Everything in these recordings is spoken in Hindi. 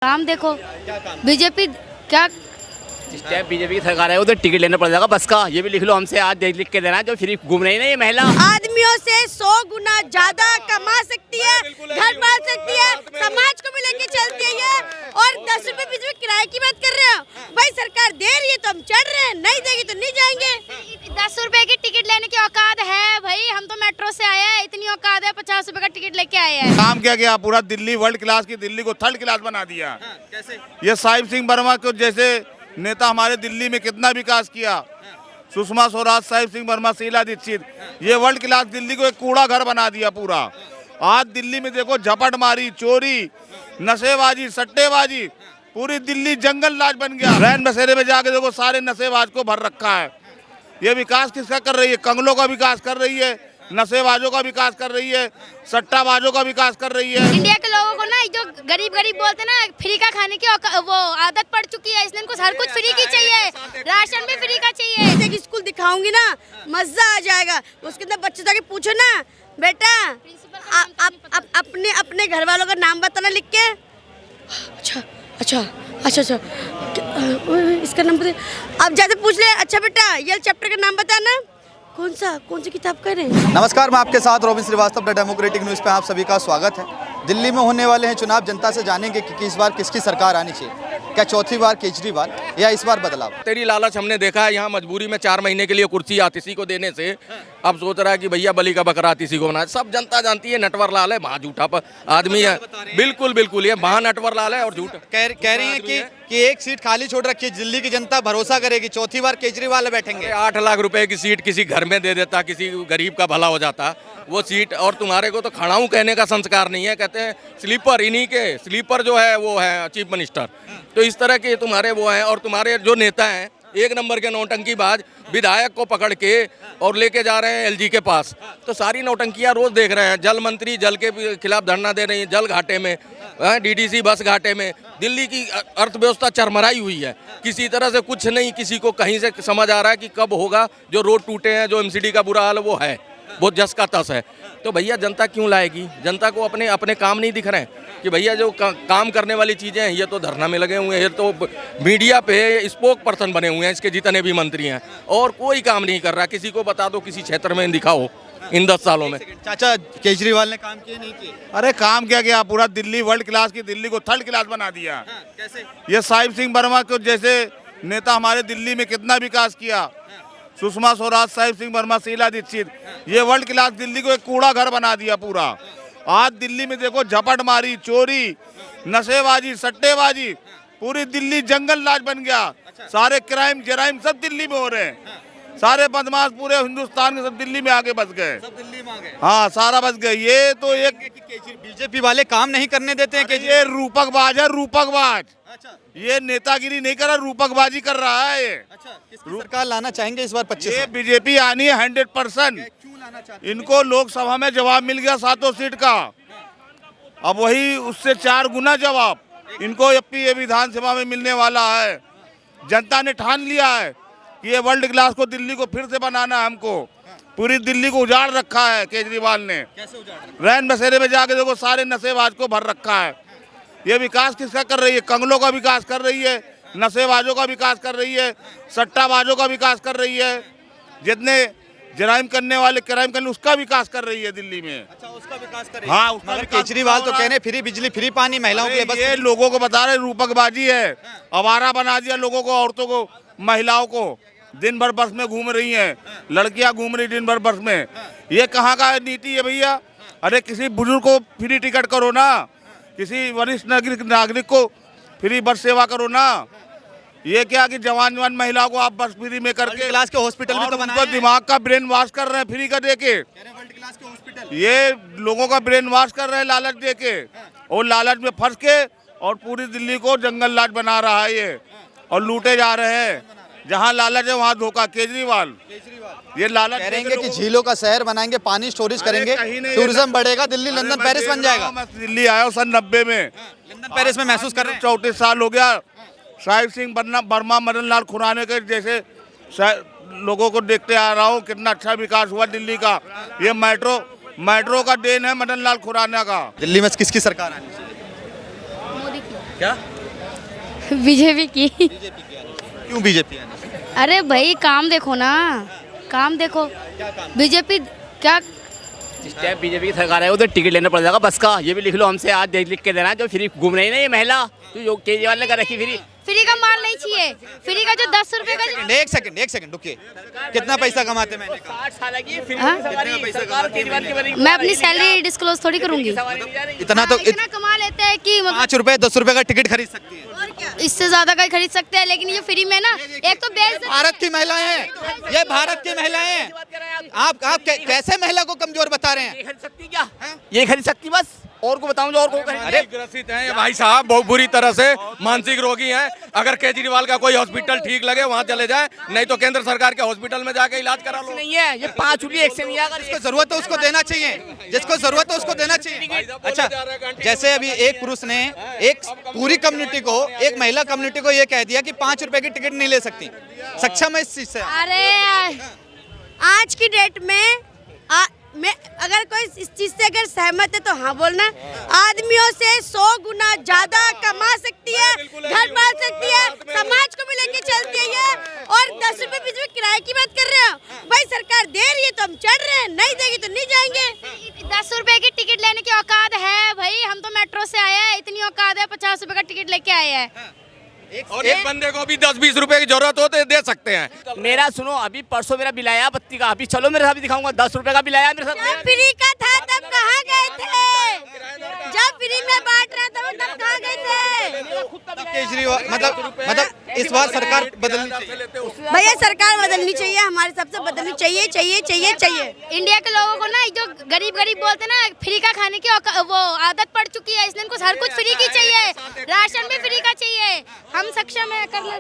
काम देखो बीजेपी क्या जिस टाइम बीजेपी की सरकार है उधर टिकट लेना पड़ जाएगा बस का। ये भी लिख लो हमसे, आज लिख के देना जो फ्री घूम रही है ना ये महिला। आदमियों से 100 गुना ज्यादा कमा सकती है, घर पाल सकती है, समाज को भी लेके चलती है ये। और 10 रुपए 20 रुपए किराए की बात कर रहे हो भाई, सरकार दे रही है तो हम चढ़ रहे हैं, नहीं देगी तो नहीं जाएंगे। 10 रुपए की टिकट लेने की औकात है भाई, हम तो मेट्रो से आए हैं, इतनी औकात है 50 रुपए का टिकट लेके आए हैं। काम क्या किया, पूरा दिल्ली वर्ल्ड क्लास की दिल्ली को थर्ड क्लास बना दिया। कैसे? ये साहिब सिंह वर्मा को जैसे नेता हमारे दिल्ली में कितना विकास किया, सुषमा स्वराज, साहिब सिंह वर्मा, शीला दीक्षित, ये वर्ल्ड क्लास दिल्ली को एक कूड़ा घर बना दिया पूरा। आज दिल्ली में देखो झपट मारी, चोरी, नशेबाजी, सट्टेबाजी, पूरी दिल्ली जंगल राज बन गया। रैन बसेरे में जाके देखो सारे नशेबाज को भर रखा है। ये विकास किसका कर रही है? कंगलों का विकास कर रही है, नशेबाजों का विकास कर रही है, सट्टाबाजों का विकास कर रही है। इंडिया के लोगों को ना जो गरीब बोलते ना फ्री का खाने की वो आदत पड़ चुकी है, इसलिए इनको हर कुछ फ्री की चाहिए, राशन भी फ्री का चाहिए। एक स्कूल दिखाऊंगी ना, मजा आ जाएगा। उसके अंदर बच्चे जाके पूछो ना, बेटा आप अपने अपने घर वालों का नाम बताना लिख के। अच्छा अच्छा अच्छा अच्छा इसका नाम बता, आप जाके पूछ ले। अच्छा बेटा ये चैप्टर का नाम बताना, कौन सी किताब कह रहे हैं। नमस्कार, मैं आपके साथ Robin Shrivastava, the Democratic News पे आप सभी का स्वागत है। दिल्ली में होने वाले हैं चुनाव, जनता से जानेंगे कि इस बार किसकी सरकार आनी चाहिए। क्या चौथी बार केजरीवाल या इस बार बदलाव? तेरी लालच हमने देखा है, यहाँ मजबूरी में 4 महीने के लिए कुर्सी आतिशी को देने से अब सोच रहा है कि भैया बलि का बकरा आतिशी को बना। सब जनता जानती है नटवर लाल है, वहाँ झूठा पर आदमी है। बिल्कुल बिल्कुल, ये वहाँ नटवर लाल है और झूठ कह रही हैं कि एक सीट खाली छोड़ रखी है, दिल्ली की जनता भरोसा करेगी चौथी बार केजरीवाल बैठेंगे। 8 लाख रुपए की सीट किसी घर में दे देता, किसी गरीब का भला हो जाता वो सीट। और तुम्हारे को तो खड़ाऊं कहने का संस्कार नहीं है, कहते हैं स्लीपर, इन्हीं के स्लीपर जो है वो है चीफ मिनिस्टर। तो इस तरह के तुम्हारे वो हैं। और तुम्हारे जो नेता हैं एक नंबर के नौटंकीबाज, विधायक को पकड़ के और लेके जा रहे हैं एलजी के पास। तो सारी नौटंकियां रोज देख रहे हैं। जल मंत्री जल के खिलाफ धरना दे रही है, जल घाटे में, डीडीसी बस घाटे में। दिल्ली की अर्थव्यवस्था चरमराई हुई है, किसी तरह से कुछ नहीं, किसी को कहीं से समझ आ रहा है कि कब होगा। जो रोड टूटे हैं, जो एमसीडी का बुरा हाल है वो है, बहुत जस का तस है। तो भैया जनता क्यों लाएगी? जनता को अपने अपने काम नहीं दिख रहे हैं कि भैया जो काम करने वाली चीज़ें हैं ये तो धरना में लगे हुए हैं, ये तो मीडिया पे स्पोक पर्सन बने हुए हैं इसके जितने भी मंत्री हैं, और कोई काम नहीं कर रहा। किसी को बता दो, किसी क्षेत्र में दिखाओ इन 10 सालों में। चाचा, केजरीवाल ने काम किए नहीं किए? अरे काम क्या किया, पूरा दिल्ली वर्ल्ड क्लास की दिल्ली को थर्ड क्लास बना दिया। कैसे? ये साहिब सिंह वर्मा को जैसे नेता हमारे दिल्ली में कितना विकास किया, सुषमा स्वराज, साहिब सिंह वर्मा, शीला दीक्षित, ये वर्ल्ड क्लास दिल्ली को एक कूड़ा घर बना दिया पूरा। आज दिल्ली में देखो झपट मारी, चोरी, नशेबाजी, सट्टेबाजी, पूरी दिल्ली जंगल राज बन गया। सारे क्राइम जराइम सब दिल्ली में हो रहे हैं। सारे बदमाश पूरे हिंदुस्तान के सब दिल्ली में आके बस गए। सब दिल्ली में आ गए। हाँ, सारा बस गए। ये तो एक बीजेपी वाले काम नहीं करने देते हैं। ये रूपकबाज है, रूपकबाज। अच्छा ये नेतागिरी नहीं कर रहा, रूपकबाजी कर रहा है ये। अच्छा, किसकी सरकार लाना चाहेंगे इस बार 25? ये बीजेपी आनी है 100%। क्यों लाना चाहते हैं? इनको लोकसभा में जवाब मिल गया 7 सीट का, अब वही उससे 4 गुना जवाब इनको ये विधानसभा में मिलने वाला है। जनता ने ठान लिया है कि ये वर्ल्ड क्लास को दिल्ली को फिर से बनाना है हमको। पूरी दिल्ली को उजाड़ रखा है केजरीवाल ने। कैसे उजाड़? रैन बसेरे में जाके देखो सारे नशेबाज को भर रखा है। ये विकास किसका कर रही है? कंगलों का विकास कर रही है, नशेबाजों का विकास कर रही है, सट्टाबाजों का विकास कर रही है, जितने जराइम करने वाले क्राइम करने उसका विकास कर रही है दिल्ली में। अच्छा, उसका विकास करें। हाँ, उसका मगर विकास केजरीवाल तो हो रहा कह है। रहे फ्री बिजली, फ्री पानी महिलाओं के लिए। बस ये लोगों को बता रहे रूपकबाजी है, आवारा बना दिया लोगों को, औरतों को, महिलाओं को। दिन भर बस में घूम रही हैं, लड़कियां घूम रही दिन भर बस में। ये कहाँ का नीति है भैया? अरे किसी बुजुर्ग को फ्री टिकट करो ना, किसी वरिष्ठ नागरिक को फ्री बस सेवा करो ना। ये क्या कि जवान महिलाओं को आप बस फ्री में करके क्लास के हॉस्पिटल में तो उनको बनाए हैं। दिमाग का ब्रेन वॉश कर रहे हैं फ्री का देके। वर्ल्ड क्लास के हॉस्पिटल। ये लोगों का ब्रेन वॉश कर रहे हैं लालच देके, और लालच में फंस के और पूरी दिल्ली को जंगल राज बना रहा है ये, और लूटे जा रहे हैं। जहाँ लालच है वहाँ धोखा। केजरीवाल ये लालच कह रहे हैं कि झीलों का शहर बनाएंगे, पानी स्टोरेज करेंगे, कहीं नहीं, टूरिज्म बढ़ेगा, दिल्ली लंदन पेरिस बन जाएगा। मैं दिल्ली आया हूँ सन 90 में, लंदन पेरिस में महसूस कर रहे हैं। 34 साल हो गया। साहिब सिंह वर्मा, मदन लाल खुराना के जैसे लोगों को देखते आ रहा हूँ। कितना अच्छा विकास हुआ दिल्ली का। ये मेट्रो का देन है मदन लाल खुराना का। दिल्ली में किसकी सरकार आनी चाहिए? मोदी की। क्या? बीजेपी की। बीजेपी की आनी चाहिए। क्यों बीजेपी आनी चाहिए? अरे भाई काम देखो ना, काम देखो। बीजेपी क्या जिस टाइम बीजेपी की सरकार है उधर टिकट लेना पड़ जाएगा बस का, ये भी लिख लो हमसे आज लिख के देना, जो फ्री घूम रही है ना ये महिला, जो केजरीवाल ने कर रखी फ्री का माल नहीं चाहिए। फ्री का जो 10 रुपए का एक सेकंड रुकिए। कितना पैसा कमाते महीने का? 60 साल की फ्री हाँ? सरकार केजरीवाल की बनी। मैं अपनी सैलरी डिस्क्लोज थोड़ी करूंगी। इतना तो इतना कमा लेते हैं कि 5 रुपए 10 रुपए का टिकट खरीद सकती है। इससे ज्यादा का खरीद सकते हैं, लेकिन ये फ्री में ना एक तो भारत की महिलाएं हैं, ये भारत की महिलाएं हैं। आप कैसे महिला को कमजोर बता रहे हैं? ये खरीद सकती क्या? ये खरीद सकती बस, और को बताऊं जो और को अरे ग्रसित हैं ये भाई साहब, बहुत बुरी तरह से मानसिक रोगी हैं। अगर केजरीवाल का कोई हॉस्पिटल ठीक लगे वहाँ चले जाए, नहीं तो केंद्र सरकार के हॉस्पिटल में जाके इलाज करा लो। नहीं है ये 5 रुपये एक से नहीं आएगा। जिसको जरूरत है उसको देना चाहिए, जिसको जरूरत है उसको देना चाहिए। अच्छा, जैसे अभी एक पुरुष ने एक पूरी कम्युनिटी को, एक महिला कम्युनिटी को ये कह दिया कि 5 रुपए की टिकट नहीं ले सकती, सक्षम है इस चीज से? अरे आज की डेट में मैं अगर कोई इस चीज से अगर सहमत है तो हाँ बोलना। आदमियों से 100 गुना ज्यादा कमा सकती है, घर पाल सकती है, समाज को भी लेके चलती है ये। और 10 रुपए बीच में किराए की बात कर रहे हो भाई, सरकार दे रही है तो हम चढ़ रहे हैं, नहीं देगी तो नहीं जाएंगे। 10 रुपए की टिकट लेने की औकात है भाई, हम तो मेट्रो से आए हैं, इतनी औकात है 50 रुपए का टिकट लेके आए हैं। और एक बंदे को भी 10-20 रुपए की जरूरत हो तो दे सकते हैं। मेरा सुनो, अभी परसों मेरा बिल आया बत्ती का, अभी चलो मेरे साथ भी दिखाऊंगा। 10 रुपए का बिल आया मेरे साथ। जब फ्री का था तब कहाँ गए थे? जब फ्री में बांट रहा था तब कहाँ गए थे? केजरीवाल मतलब इस बार सरकार बदलनी चाहिए। भैया सरकार बदलनी चाहिए, हमारे सबसे बदलनी चाहिए चाहिए चाहिए चाहिए। इंडिया के लोगों को ना जो गरीब बोलते ना, फ्री का खाने की वो आदत पड़ चुकी है, इसलिए इनको हर कुछ फ्री की चाहिए, राशन भी फ्री का चाहिए। हम सक्षम है करने।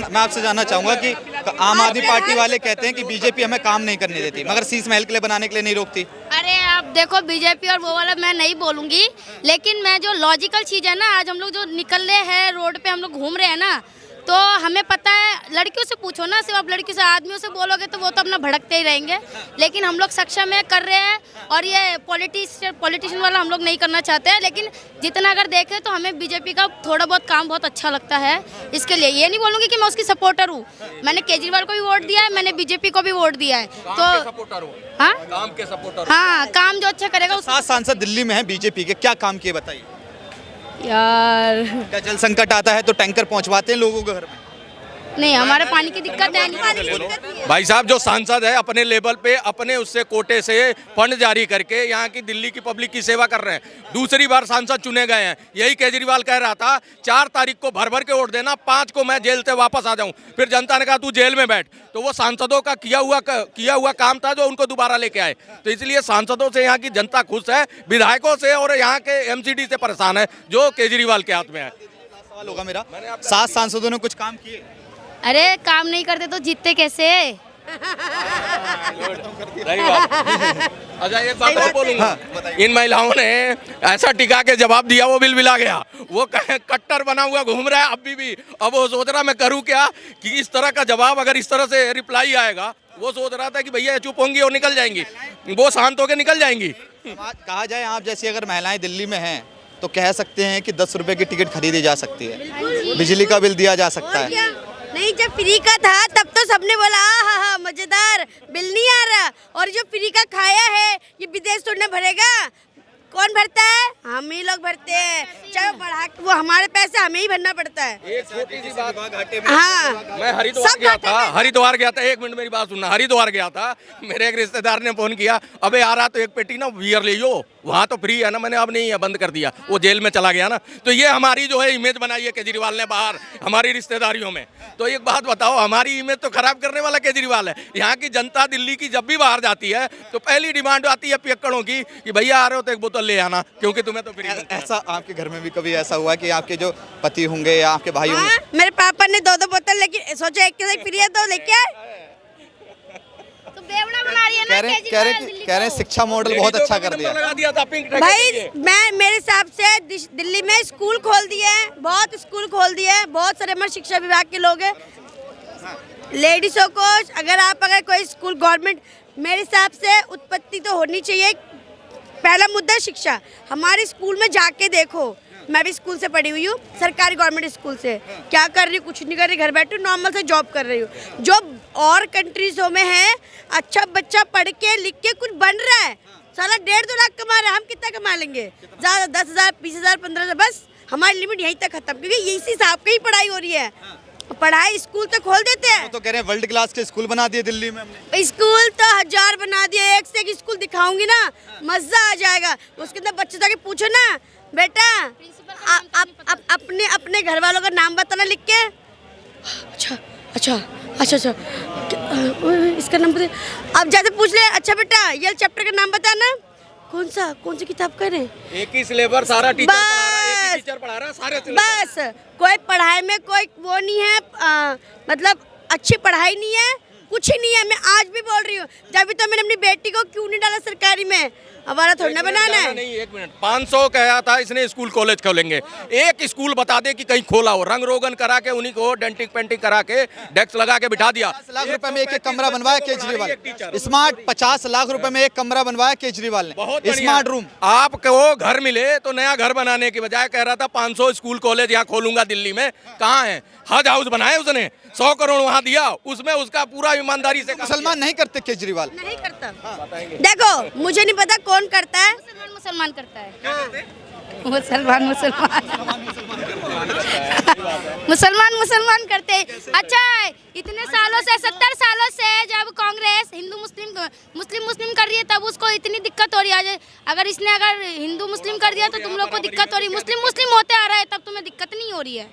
मैं आपसे जानना चाहूंगा कि आम आदमी पार्टी वाले कहते हैं कि बीजेपी हमें काम नहीं करने देती, मगर शीश महल के लिए बनाने के लिए नहीं रोकती। अरे आप देखो बीजेपी और वो वाला मैं नहीं बोलूंगी, लेकिन मैं जो लॉजिकल चीज़ है ना, आज हम लोग जो निकल रहे हैं रोड पे, हम लोग घूम रहे हैं ना, तो हमें पता है। लड़कियों से पूछो ना, सिर्फ आप लड़कियों से, आदमियों से बोलोगे तो वो तो अपना भड़कते ही रहेंगे। लेकिन हम लोग सक्षम है, कर रहे हैं। और ये पॉलिटिशियन वाला हम लोग नहीं करना चाहते हैं, लेकिन जितना अगर देखें तो हमें बीजेपी का थोड़ा बहुत काम बहुत अच्छा लगता है। इसके लिए ये नहीं बोलूँगी कि मैं उसकी सपोर्टर हूँ। मैंने केजरीवाल को भी वोट दिया है, मैंने बीजेपी को भी वोट दिया है। तो हाँ, काम के सपोर्टर। हाँ, काम जो अच्छा करेगा। 7 सांसद दिल्ली में हैं बीजेपी के, क्या काम किए बताइए? यार क्या जल संकट आता है तो टैंकर पहुंचवाते हैं लोगों के घर में? नहीं, हमारे पानी की दिक्कत है नहीं। भाई साहब जो सांसद है अपने लेवल पे अपने उससे कोटे से फंड जारी करके यहाँ की दिल्ली की पब्लिक की सेवा कर रहे हैं। दूसरी बार सांसद चुने गए हैं। यही केजरीवाल कह रहा था 4 तारीख को भर के वोट देना, 5 को मैं जेल से वापस आ जाऊं। फिर जनता ने कहा तू जेल में बैठ। तो वो सांसदों का किया हुआ काम था जो उनको दोबारा लेके आए। तो इसलिए सांसदों से यहाँ की जनता खुश है, विधायकों से और यहाँ के एमसीडी से परेशान है जो केजरीवाल के हाथ में है। सवाल होगा मेरा, 7 सांसदों ने कुछ काम किए? अरे काम नहीं करते तो जीतते कैसे? अच्छा एक बात और बोलूंगा, इन महिलाओं ने ऐसा टिका के जवाब दिया, वो बिलबिला गया। वो कट्टर बना हुआ घूम रहा है अभी भी। अब वो सोच रहा मैं करूं क्या कि इस तरह का जवाब, अगर इस तरह से रिप्लाई आएगा, वो सोच रहा था कि भैया चुप होंगी और निकल जाएंगी, वो शांत होकर निकल जाएंगी। कहा जाए आप जैसी अगर महिलाएं दिल्ली में हैं तो कह सकते हैं कि 10 रुपए की टिकट खरीदी जा सकती है, बिजली का बिल दिया जा सकता है। नहीं, जब फ्री का था तब तो सबने बोला हाँ मजेदार, बिल नहीं आ रहा। और जो फ्री का खाया है ये विदेश थोड़ी ना भरेगा, कौन भरता है? हम ही लोग भरते हैं। चाहे बढ़ा वो हमारे पैसे हमें ही भरना पड़ता है। एक छोटी सी बात, हाँ, मैं हरिद्वार गया था, एक मिनट मेरी बात सुनना। हरिद्वार गया था, मेरे एक रिश्तेदार ने फोन किया, अबे आ रहा तो एक पेटी ना बियर ले लो, वहाँ तो फ्री है ना। मैंने अब नहीं है, बंद कर दिया, वो जेल में चला गया ना। तो ये हमारी जो है इमेज बनाई है केजरीवाल ने बाहर हमारी रिश्तेदारियों में। तो एक बात बताओ, हमारी इमेज तो खराब करने वाला केजरीवाल है। यहाँ की जनता दिल्ली की जब भी बाहर जाती है तो पहली डिमांड आती है पियक्कड़ों की कि भैया आ रहे हो तो एक बोतल ले आना, क्योंकि तुम्हें तो फ्री। ऐसा आपके घर में भी कभी ऐसा हुआ कि आपके जो पति होंगे या आपके भाई होंगे? मेरे पापा ने 2-2 बोतल, लेकिन सोचा एक के फ्री है तो लेके आए। तो बेवड़ा बना रही है ना कह रहे शिक्षा मॉडल बहुत अच्छा कर दिया। भाई मेरे हिसाब से दिल्ली में स्कूल खोल दिए हैं, बहुत स्कूल खोल दिए हैं, बहुत सारे हमारे शिक्षा विभाग के लोग हैं। लेडीजों को अगर कोई स्कूल गवर्नमेंट, मेरे हिसाब से उत्पत्ति तो होनी चाहिए। पहला मुद्दा शिक्षा। हमारे स्कूल में जाके देखो, मैं भी स्कूल से पढ़ी हुई हूँ, सरकारी गवर्नमेंट स्कूल से। क्या कर रही हूँ? कुछ नहीं कर रही, घर बैठी हूँ, नॉर्मल से जॉब कर रही हूँ। जो और कंट्रीजों में है, अच्छा बच्चा पढ़ के लिख के कुछ बन रहा है, साला 1.5-2 लाख कमा रहा है, हम कितना कमा लेंगे? ज़्यादा 10,000, 20,000, 15,000, बस हमारी लिमिट यहीं तक खत्म, क्योंकि इसी हिसाब की ही पढ़ाई हो रही है। पढ़ाई स्कूल तो खोल देते हैं। वो तो कह रहे हैं वर्ल्ड क्लास के स्कूल बना दिए दिल्ली में हमने। स्कूल तो 1000 बना दिए, एक से एक स्कूल दिखाऊंगी ना, मजा आ जाएगा। उसके अंदर बच्चे जाके पूछो ना, बेटा अपने अपने घर वालों का नाम बताना लिख के। अच्छा अच्छा अच्छा अच्छा इसका नाम बता। अब जैसे पूछ ले, अच्छा बेटा ये चैप्टर का नाम बताना। कौन सी किताब कर रहे हैं? एक ही सिलेबस, सारा टीचर पढ़ा रहा है, एक ही टीचर पढ़ा रहा है सारे सिलेबस। बस कोई पढ़ाई में कोई वो नहीं है, मतलब अच्छी पढ़ाई नहीं है, कुछ ही नहीं है। मैं आज भी बोल रही हूँ, जब भी तो मैंने अपनी बेटी को क्यों नहीं डाला सरकारी में, हमारा थोड़ा बनाना है। नहीं, 1 मिनट, 500 कहा था इसने स्कूल कॉलेज खोलेंगे। एक स्कूल बता दे कि कहीं खोला हो, रंग रोगन करा के उन्हीं को डेंटिंग पेंटिंग करा के डेस्क लगा के बिठा दिया। 50 लाख रुपए में एक कमरा बनवाया केजरीवाल। स्मार्ट 50 लाख रुपए में एक कमरा बनवाया केजरीवाल ने, बहुत स्मार्ट रूम। आपको घर मिले तो नया घर बनाने की बजाय कह रहा था 500 स्कूल कॉलेज यहाँ खोलूंगा दिल्ली में। कहाँ है? हज हाउस बनाए उसने, 100 करोड़ वहाँ दिया, उसमें उसका पूरा ईमानदारी से। मुसलमान नहीं करते केजरीवाल? नहीं करता। देखो मुझे नहीं पता कौन करता है, मुसलमान करता है। मुसलमान मुसलमान करते हैं। अच्छा इतने सालों से, 70 सालों से जब कांग्रेस हिंदू मुस्लिम कर रही है, तब उसको इतनी दिक्कत हो रही है। अगर इसने अगर हिंदू मुस्लिम कर दिया तो तुम लोग को दिक्कत हो रही है। मुस्लिम होते आ रहा है, तब तुम्हें दिक्कत नहीं हो रही है।